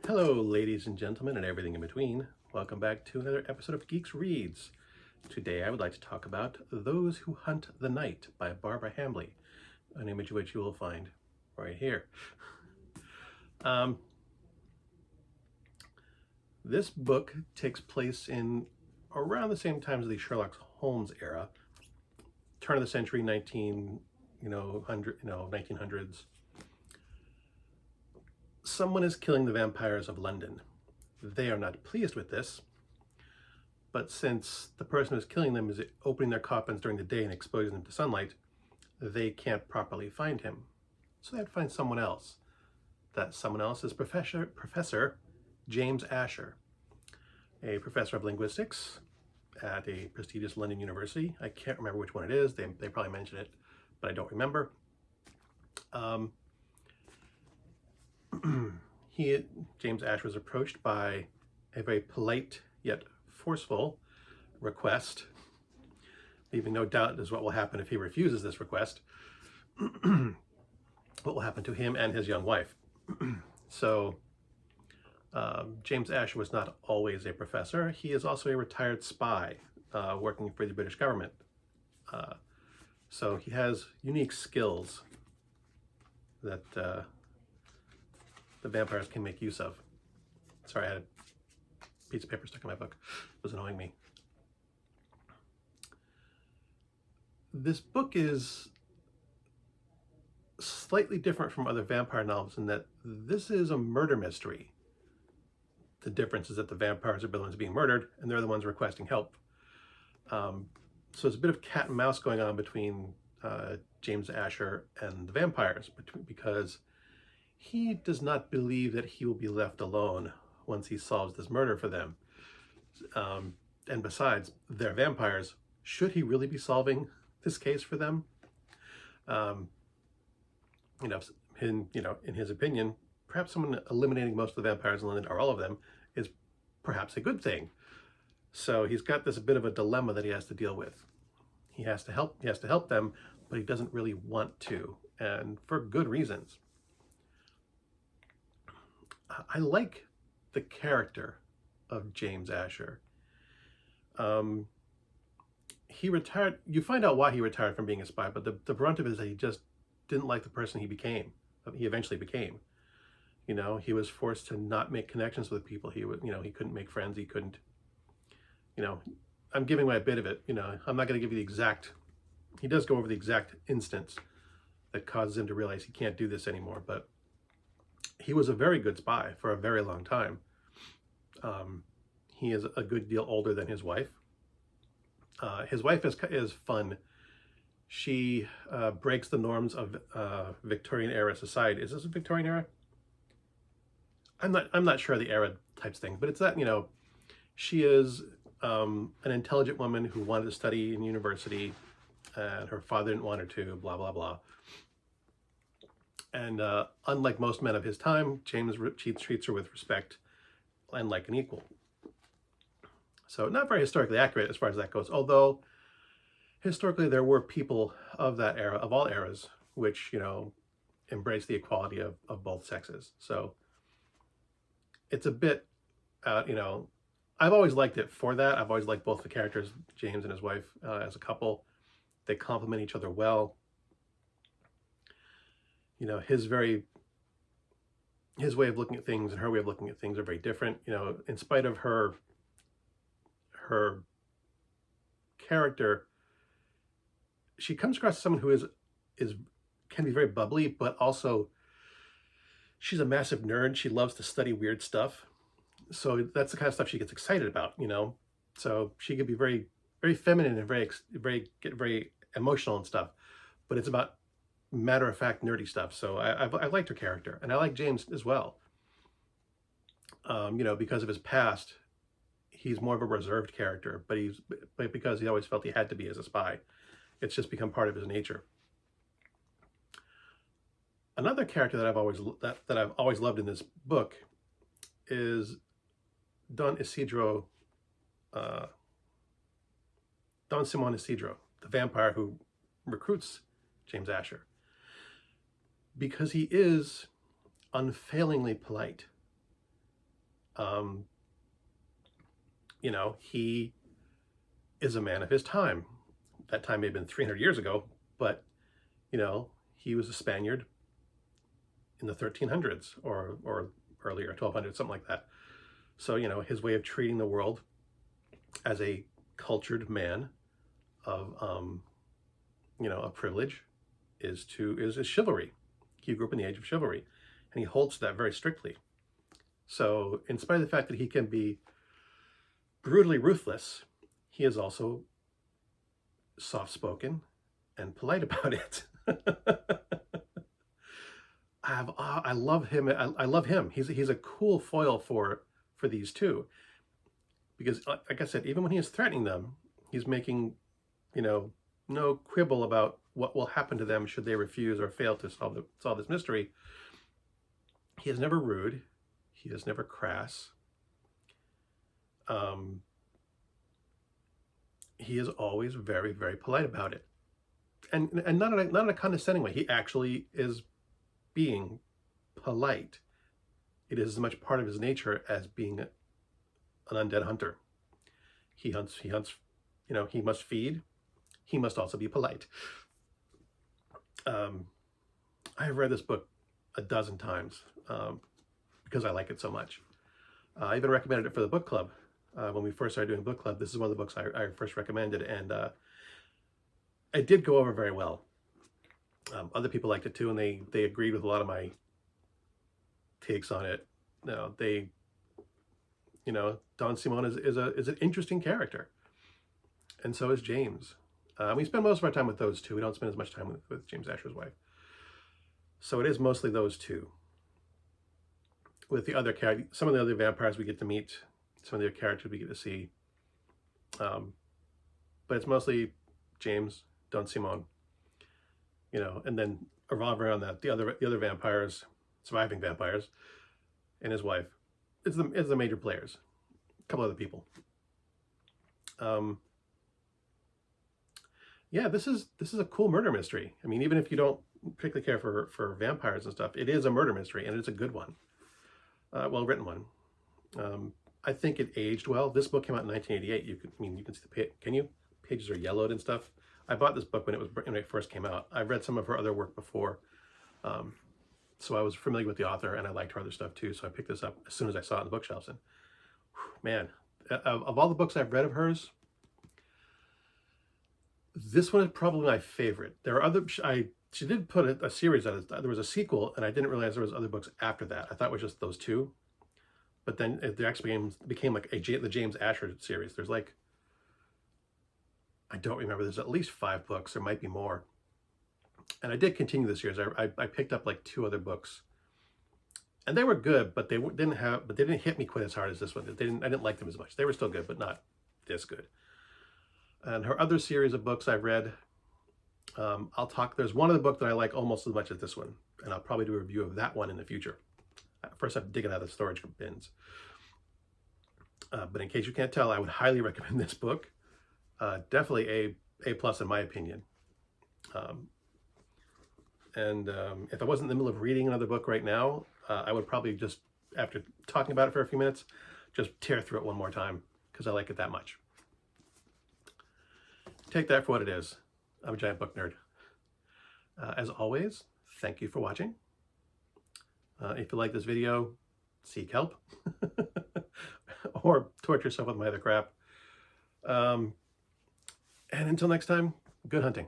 Hello, ladies and gentlemen, and everything in between. Welcome back to another episode of Geeks Reads. Today, I would like to talk about Those Who Hunt the Night by Barbara Hambly, an image which you will find right here. This book takes place in around the same time as the Sherlock Holmes era, turn of the century, 1900s. Someone is killing the vampires of London. They are not pleased with this, but since the person who's killing them is opening their coffins during the day and exposing them to sunlight, they can't properly find him. So they have to find someone else. That someone else is Professor James Asher, a professor of linguistics at a prestigious London university. I can't remember which one it is. They probably mention it, but I don't remember. James Asher was approached by a very polite yet forceful request, leaving no doubt as what will happen if he refuses this request. What will happen to him and his young wife. So James Asher was not always a professor. He is also a retired spy working for the British government. So he has unique skills that the vampires can make use of. Sorry, I had a piece of paper stuck in my book. It was annoying me. This book is slightly different from other vampire novels in that this is a murder mystery. The difference is that the vampires are the ones being murdered and they're the ones requesting help. So there's a bit of cat and mouse going on between James Asher and the vampires because he does not believe that he will be left alone once he solves this murder for them. And besides, they're vampires. Should he really be solving this case for them? In his opinion, perhaps someone eliminating most of the vampires in London, or all of them, is perhaps a good thing. So he's got this bit of a dilemma that he has to deal with. He has to help them, but he doesn't really want to, and for good reasons. I like the character of James Asher. He retired. You find out why he retired from being a spy, but the brunt of it is that he just didn't like the person he eventually became. He was forced to not make connections with people. He couldn't make friends. He couldn't, I'm giving away a bit of it. I'm not going to give you the exact, he does go over the exact instance that causes him to realize he can't do this anymore, but he was a very good spy for a very long time. He is a good deal older than his wife. His wife is fun. She breaks the norms of Victorian era society. Is this a Victorian era? I'm not sure of the era types thing, but it's that, she is an intelligent woman who wanted to study in university and her father didn't want her to, blah, blah, blah. And unlike most men of his time, James treats her with respect and like an equal. So not very historically accurate as far as that goes, although historically there were people of that era, of all eras, which, embrace the equality of both sexes. So it's a bit, I've always liked it for that. I've always liked both the characters, James and his wife, as a couple. They complement each other well. His way of looking at things and her way of looking at things are very different. In spite of her character, she comes across as someone who can be very bubbly, but also she's a massive nerd. She loves to study weird stuff. So that's the kind of stuff she gets excited about, So she could be very, very feminine and very emotional and stuff, but it's about matter-of-fact nerdy stuff. So I liked her character, and I like James as well. Because of his past, he's more of a reserved character, but because he always felt he had to be as a spy. It's just become part of his nature. Another character that I've always loved in this book is Don Simon Isidro, the vampire who recruits James Asher, because he is unfailingly polite. You know, he is a man of his time. That time may have been 300 years ago, but, you know, he was a Spaniard in the 1300s or earlier, 1200s, something like that. So, you know, his way of treating the world as a cultured man of, you know, a privilege is chivalry. He grew up in the age of chivalry, and he holds to that very strictly. So, in spite of the fact that he can be brutally ruthless, he is also soft-spoken and polite about it. I love him. I love him. He's a cool foil for these two, because like I said, even when he is threatening them, he's making, you know, no quibble about what will happen to them should they refuse or fail to solve this mystery. He is never rude. He is never crass. He is always very, very polite about it, and not in a condescending way. He actually is being polite. It is as much part of his nature as being an undead hunter. He hunts, you know, he must feed. He must also be polite. I've read this book a dozen times because I like it so much. I even recommended it for the book club. When we first started doing book club, this is one of the books I first recommended, and it did go over very well. Other people liked it too, and they agreed with a lot of my takes on it. You know, Don Simon is an interesting character, and so is James. We spend most of our time with those two. We don't spend as much time with James Asher's wife. So it is mostly those two. With the other characters, some of the other vampires we get to meet, some of the other characters we get to see. But it's mostly James, Don Simon, you know, and then revolve around that the other vampires, surviving vampires, and his wife. It's the major players. A couple other people. Yeah, this is a cool murder mystery. I mean, even if you don't particularly care for vampires and stuff, it is a murder mystery, and it's a good one. Well written one. I think it aged well. This book came out in 1988. You can see the can you? Pages are yellowed and stuff. I bought this book when it first came out. I read some of her other work before, so I was familiar with the author, and I liked her other stuff too. So I picked this up as soon as I saw it on the bookshelves. And man, of all the books I've read of hers, this one is probably my favorite. There are other. She did put a series out. There was a sequel, and I didn't realize there was other books after that. I thought it was just those two. But then it actually became like the James Asher series. There's like, I don't remember, there's at least 5 books. There might be more. And I did continue the series. I picked up like 2 other books. And they were good, but they didn't hit me quite as hard as this one. I didn't like them as much. They were still good, but not this good. And her other series of books I've read, there's one other book that I like almost as much as this one, and I'll probably do a review of that one in the future. First, I have to dig it out of the storage bins. But in case you can't tell, I would highly recommend this book. Definitely A+ in my opinion. If I wasn't in the middle of reading another book right now, I would probably just, after talking about it for a few minutes, just tear through it one more time because I like it that much. Take that for what it is. I'm a giant book nerd. As always, thank you for watching. If you like this video, seek help or torture yourself with my other crap. And until next time, good hunting.